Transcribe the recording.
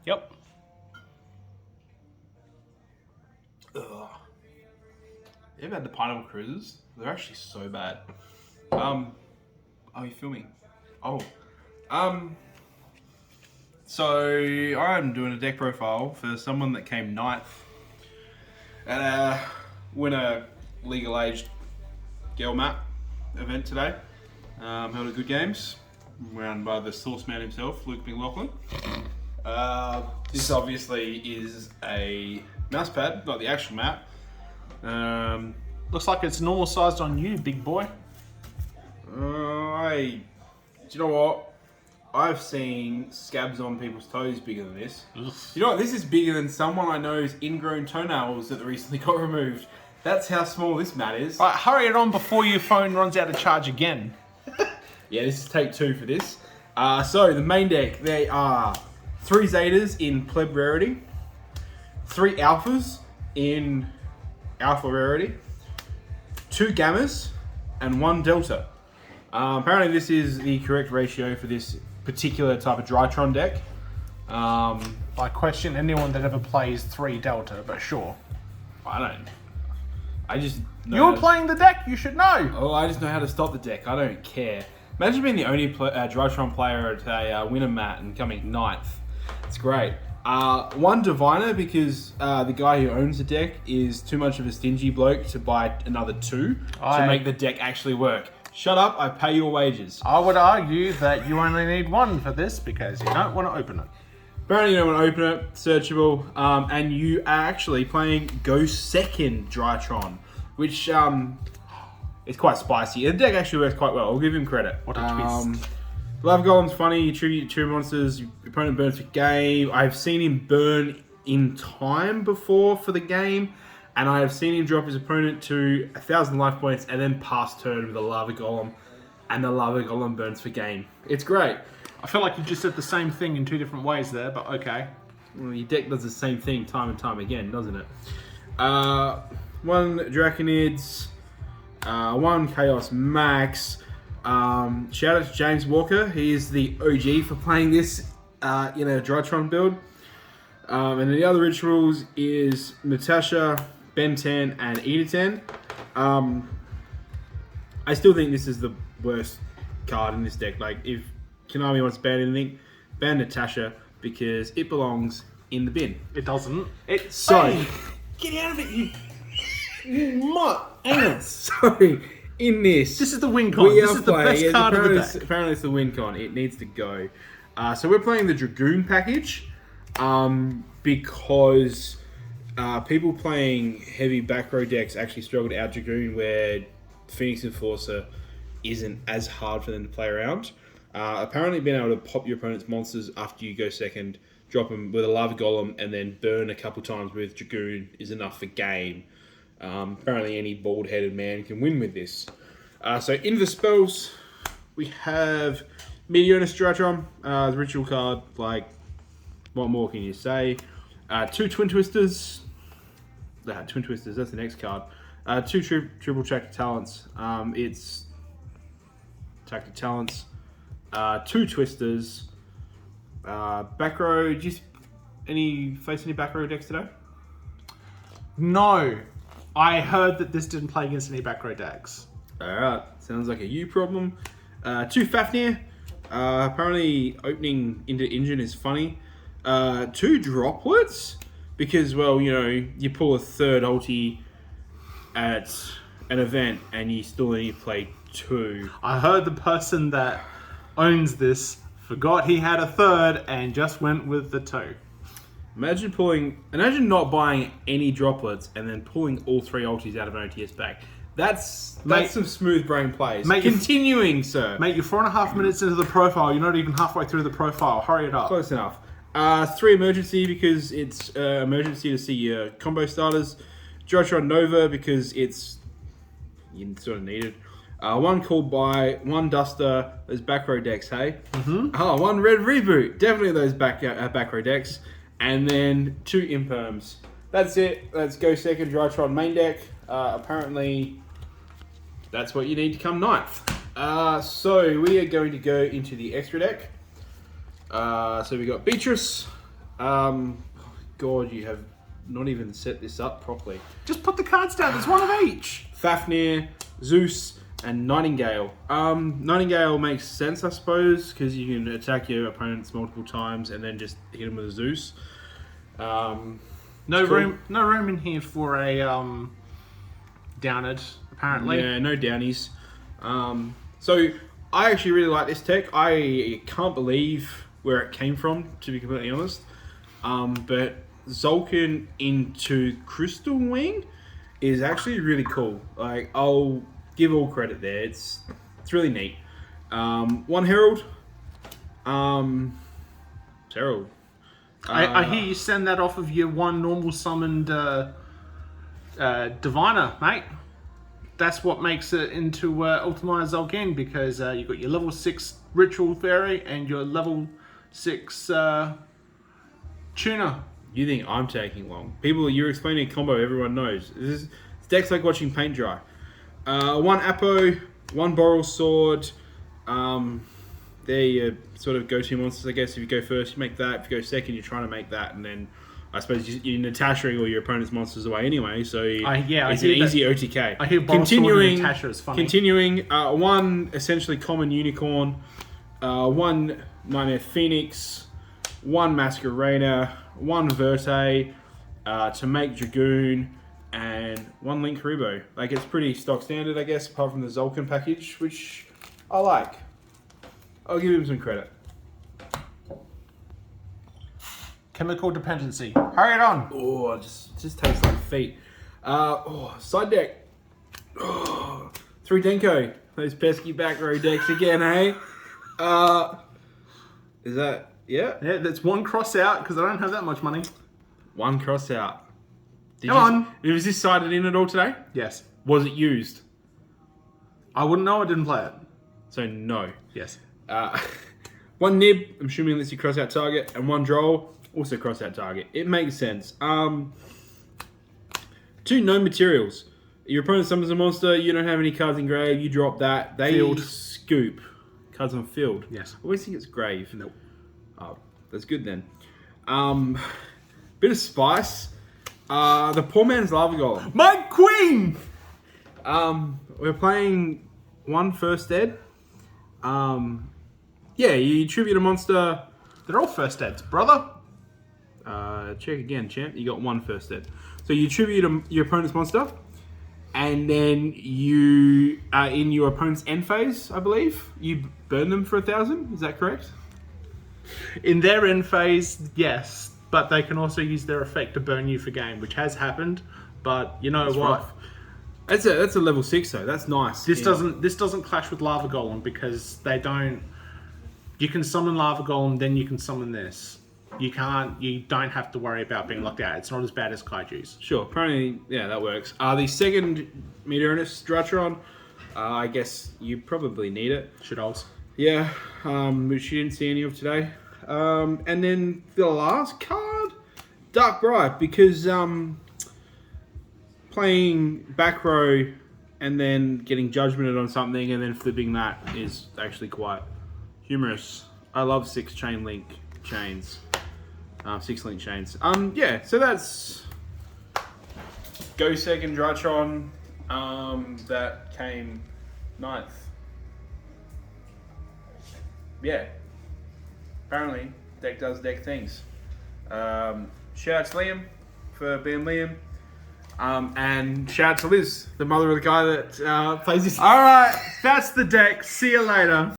Yep. Ugh. You ever had the pineapple cruises? They're actually so bad. Are you filming? Oh. So I'm doing a deck profile for someone that came 9th at a winner legal aged girl map event today. Held a good games, run by the source man himself, Luke McLaughlin. This obviously is a mouse pad, not the actual map. Looks like it's normal sized on you, big boy. Do you know what? I've seen scabs on people's toes bigger than this. Ugh. You know what? This is bigger than someone I know's ingrown toenails that recently got removed. That's how small this mat is. Right, hurry it on before your phone runs out of charge again. Yeah, this is take 2 for this. So the main deck, there are 3 Zetas in pleb rarity, 3 Alphas in alpha rarity, 2 Gammas, and 1 Delta. Apparently this is the correct ratio for this particular type of Drytron deck. I question anyone that ever plays 3 Delta, but sure. I just know You're playing the deck, you should know. Oh, I just know how to stop the deck. I don't care. Imagine being the only Drytron player at a winner mat and coming 9th. It's great. 1 Diviner because the guy who owns the deck is too much of a stingy bloke to buy another 2 to make the deck actually work. Shut up, I pay your wages. I would argue that you only need 1 for this because you don't want to open it. Apparently you don't want to open it, searchable, and you are actually playing Go Second Drytron, which is quite spicy. The deck actually works quite well, I'll give him credit. What a twist. Love Golem's funny, you tribute 2 monsters, your opponent burns for game. I've seen him burn in time before for the game, and I have seen him drop his opponent to 1,000 life points and then pass turn with a Lava Golem, and the Lava Golem burns for game. It's great. I feel like you just said the same thing in 2 different ways there, but okay. Well, your deck does the same thing time and time again, doesn't it? 1 Draconids, 1 Chaos Max. Shout out to James Walker. He is the OG for playing this in a Drytron build. And then the other rituals is Natasha, Ben 10, and Eda 10. I still think this is the worst card in this deck. Like, if Konami wants to ban anything, ban Natasha because it belongs in the bin. It doesn't. So, get out of it, you mutt. Hang on. Sorry. In this is the win con. This is the best card of the deck. Apparently it's the win con. It needs to go. So we're playing the Dragoon package because people playing heavy back row decks actually struggle to out Dragoon, where Phoenix Enforcer isn't as hard for them to play around. Apparently being able to pop your opponent's monsters after you go second, drop them with a Lava Golem, and then burn a couple times with Dragoon is enough for game. Apparently any bald-headed man can win with this. So into the spells, we have Meteorus Drytron, the ritual card. Like, what more can you say? 2 Twin Twisters. Twin Twisters, that's the next card. 2 triple Tractor Talents. It's Tractor Talents. 2 Twisters. Back row. Face any back row decks today? No. I heard that this didn't play against any back row decks. Alright, sounds like a you problem. 2 Fafnir. Apparently opening into engine is funny. 2 Droplets. Because, well, you know, you pull a 3rd ulti at an event and you still only play 2. I heard the person that owns this forgot he had a 3rd and just went with the 2. Imagine not buying any Droplets and then pulling all 3 ultis out of an OTS back. That's some smooth brain plays. Continuing, sir. Mate, you're 4.5 minutes into the profile. You're not even halfway through the profile. Hurry it up. Close enough. 3 emergency because it's emergency to see your combo starters. Drytron Nova because it's you sort of needed. 1 called by, 1 Duster. Those back row decks, hey. 1 Red Reboot. Definitely those back row decks. And then 2 Imperms. That's it. Let's go second Drytron main deck. Apparently, that's what you need to come 9th. So we are going to go into the extra deck. So we got Beatrice, God, you have not even set this up properly. Just put the cards down. There's one of each. Fafnir, Zeus, and Nightingale. Nightingale makes sense, I suppose, because you can attack your opponents multiple times and then just hit them with a Zeus. No room in here for a Downed, apparently. Yeah, no downies. So I actually really like this tech. I can't believe where it came from, to be completely honest. But Zolkin into Crystal Wing is actually really cool. Like, I'll give all credit there. It's really neat. One Herald. Herald. I hear you send that off of your one normal summoned Diviner, mate. That's what makes it into Ultimate Zolkin, because you've got your level 6 Ritual Fairy and your level 6 Tuner. You think I'm taking long? People, you're explaining a combo everyone knows. This deck's like watching paint dry. One Apo, one Boral Sword. They're your sort of go-to monsters, I guess. If you go first, you make that. If you go second, you're trying to make that, and then I suppose you're Natashing all your opponent's monsters away anyway. So it's an easy OTK. I hear Boral Sword and Natasha is funny. Continuing, one essentially common unicorn, one Nightmare Phoenix, one Masquerader, one Verte, to make Dragoon, and one Link Karibo. Like, it's pretty stock standard, I guess, apart from the Zolkin package, which I like. I'll give him some credit. Chemical Dependency. Hurry it on. Oh, it just tastes like feet. Side deck. 3 Denko. Those pesky back row decks again, eh? Is that... Yeah? Yeah, that's one cross out, because I don't have that much money. One cross out. Come on. Was this sided in at all today? Yes. Was it used? I wouldn't know, I didn't play it. So, no. Yes. One Nib, I'm assuming lets you cross out target, and one Droll, also cross out target. It makes sense. 2 no materials. Your opponent summons a monster, you don't have any cards in grave, you drop that. They Field. Scoop. Cards on field. Yes. I always think it's grave. Nope. Oh, that's good then. Bit of spice. The Poor Man's Lava Golem. My queen! We're playing one first ed. Yeah, you tribute a monster. They're all first eds, brother. Check again, champ. You got one first ed. So you tribute your opponent's monster, and then you, in your opponent's end phase, I believe, you burn them for 1,000. Is that correct? In their end phase, yes, but they can also use their effect to burn you for game, which has happened. But you know what? Rough. That's a level 6 though. That's nice. This doesn't clash with Lava Golem, because they don't. You can summon Lava Golem, then you can summon this. You don't have to worry about being locked out. It's not as bad as Kaiju's. Sure, apparently, yeah, that works. The second Meteorinus Drytron, I guess you probably need it. Shitholes. Yeah, which you didn't see any of today. And then the last card, Dark Bright, because playing back row and then getting judgmented on something and then flipping that is actually quite humorous. I love 6 chain link chains. 6 link chains. Yeah, so that's Go Second Drytron. That came 9th. Yeah. Apparently, deck does deck things. Shout out to Liam for being Liam. And shout out to Liz, the mother of the guy that plays this. Alright, that's the deck. See you later.